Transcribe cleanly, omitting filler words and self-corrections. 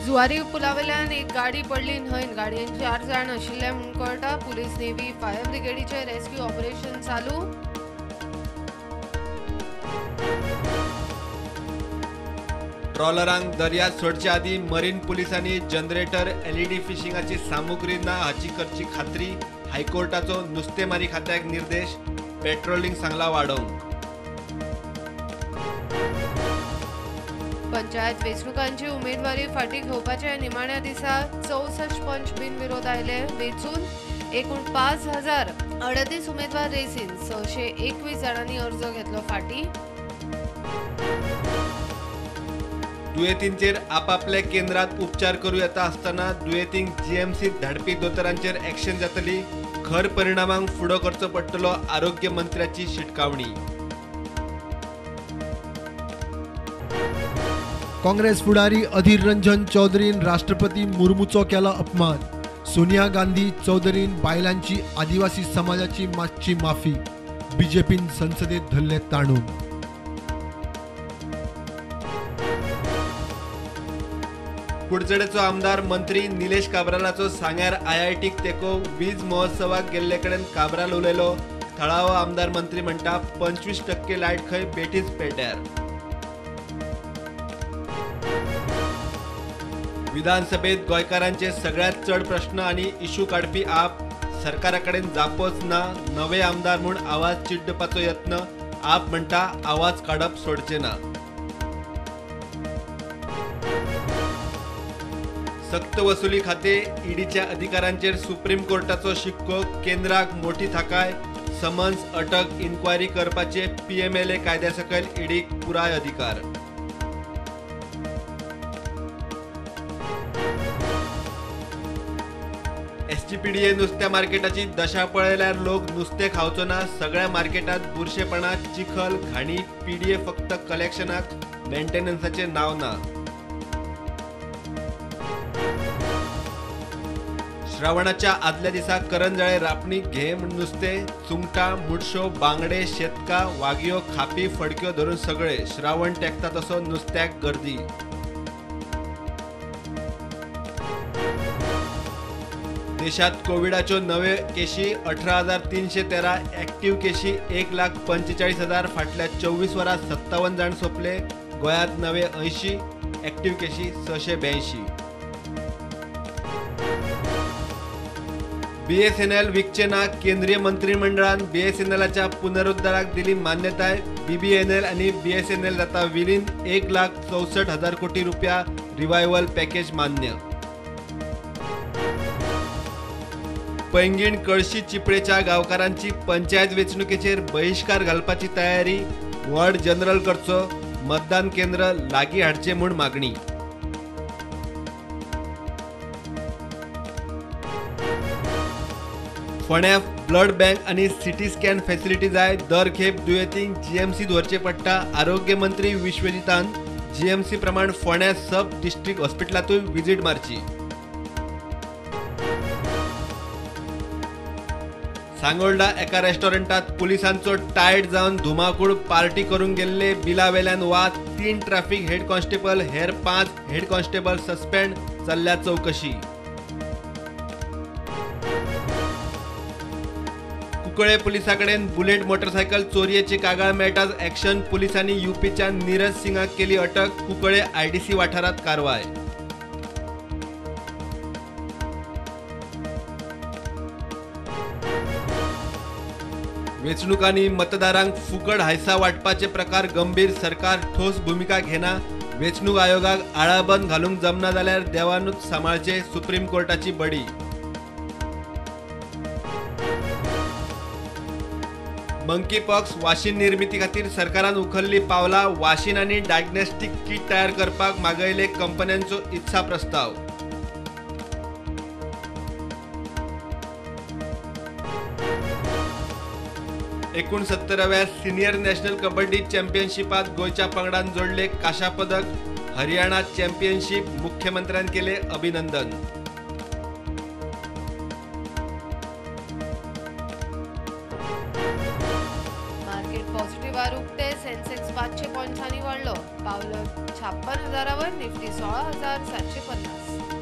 जुवारी पुलावेल्यान एक गाडी पडली न्हंयत गाडयेन 4 जाण आशिल्ले म्हूण कळटा। पुलीस नेव्ही फायर ब्रिगेडीचे रेस्क्यू ऑपरेशन चालू। ट्रॉलरांक दर्यांत सोडचे आदी मरीन पुलिसांनी जनरेटर एलईडी फिशिंगाची सामुग्री ना हाची करची खात्री। हायकोर्टाचो नुस्तेमारी खात्याक निर्देश। पेट्रोलिंग सांगला वाडोवंक। पंचायत वेंचणुकांची उमेदवारी फाटीं घेवपाच्या निमाण्या दिसा 64 पंच बिनविरोध आयले। वेंचून एकूण 5038 उमेदवार रेसीन 621 जाणांनी अर्ज घेतलो फाटीं। दुयेंतींचेर आपापल्या केंद्रात उपचार करू येता आसतना दुयेंतींक जीएमसीत धाडपी दोतोरांचेर एक्शन जातली। खर परिणामांक फुडो करचो पडटलो आरोग्य मंत्र्याची शिटकावणी। काँग्रेस फुडारी अधीर रंजन चौधरीन राष्ट्रपती मुर्मूचो केला अपमान। सोनिया गांधी चौधरीन बायलांची आदिवासी समाजाची मागची माफी। बीजेपीन संसदेत धरले ताणून। कुडचडेचो आमदार मंत्री निलेश काब्रालाचो सांग्यार आयआयटीक तेको। वीज महोत्सवाक गेल्ले कडेन काब्राल उलयलो। थळावो आमदार मंत्री म्हणटा 25% लायट खंय बेठीच पेट्यार। विधानसभेत गोंयकारांचे सगळ्यात चड प्रश्न आनी इशू काडपी आप। सरकारा कडेन जापोच ना। नवे आमदार म्हूण आवाज चिड्डपाचो यत्न। आप म्हणटा आवाज काडप सोडचे ना। सक्त वसुली खाते ईडीच्या अधिकाऱ्यांचेर सुप्रीम कोर्टाचो शिक्को। केंद्राक मोठी थाकाय। समन्स अटक इन्क्वायरी करपाचे पीएमएलए कायद्या सकयल ईडीक पुराय अधिकार। एसजीपीडीए नुस्त्या मार्केटाची दशा पळयल्यार लोक नुस्तें खावचो ना। सगळ्या मार्केटात बुरशेपणा चिखल घाणी। पीडीए फक्त कलेक्शनाक मेंटेनन्साचे नाव ना। श्रावणाच्या आदल्या दिसा करंजळे रापणी घे म्हूण नुस्तें। सुंगटां मुडशो बांगडे शेतका वागयो खापी फडक्यो धरून सगळे। श्रावण तेंकता तसो नुस्त्याक गर्दी। देशात कोविडाच्यो नव्यो केशी 18,313। एक्टीव केशी 1,45,000। फाटल्या 24 वरांत 57 जाण सोंपले। गोंयांत नवे 80। एक्टीव केशी 682। बीएसएनएल विकचे ना। केंद्रीय मंत्रिमंडळान बीएसएनएलच्या पुनरुद्धाराक दिली मान्यताय। बीबीएनएल आणि बीएसएनएल जाता विलीन। 1,64,000 कोटी रुपया रिवायवल पॅकेज मान्य। पैंगीण कळशी चिपळेच्या गांवकारांची पंचायत वेंचणुकेचेर बहिष्कार घालपाची तयारी। वॉर्ड जनरल करचो। मतदान केंद्र लागीं हाडचे म्हूण मागणी। फोंड्यां ब्लड बँक आणि सीटी स्कॅन फॅसिलिटी जाय। दर खेप दुयेंतींक जीएमसी व्हरचे पडटा। आरोग्य मंत्री विश्वजितान जीएमसी प्रमाण फोंड्यां सब डिस्ट्रिक्ट हॉस्पिटलातूय विजीट मारची। सांगोळडा एका रेस्टॉरंटात पुलिसांचो टायट जावन धुमाकूळ। पार्टी करून गेल्ले बिलावेल्यान वाद। 3 ट्रॅफिक हेड कॉन्स्टेबल हेर 5 हेड कॉन्स्टेबल सस्पेंड। चल्ल्या चौकशी। कुंकळे पुलिसा कडेन बुलेट मोटरसायकल चोरयेची कागाळ मेळटाच एक्शन। पुलिसांनी यूपीच्या नीरज सिंगाक केली अटक। कुंकळे आयडीसी वाठारात कारवाय। वेंचणुकांनी मतदारांक फुकट हायसा वाटपाचे प्रकार गंभीर। सरकार ठोस भूमिका घेना। वेंचणूक आयोगाक आळाबंद घालूंक जमना जाल्यार देवानूच सांबाळचे। सुप्रीम कोर्टाची बडी। मंकी पॉक्स वाशीन निर्मिती खातीर सरकारान उखल्ली पावलां। वाशीन आनी डायग्नोस्टीक किट तयार करपाक मागयले कंपन्यांचो इत्सा प्रस्ताव। 69व्या सिनियर नॅशनल कबड्डी चॅम्पियनशिपात गोयच्या पंगडान जोडले काशा पदक। हरियाणा चॅम्पियनशिप मुख्यमंत्र्यान केले अभिनंदन। मार्केट पॉझिटिव्ह उक्ते सेन्सेक्स 500 पॉईंट्सांनी वाढलं. पावलं 56,000वर. निफ्टी 16,750.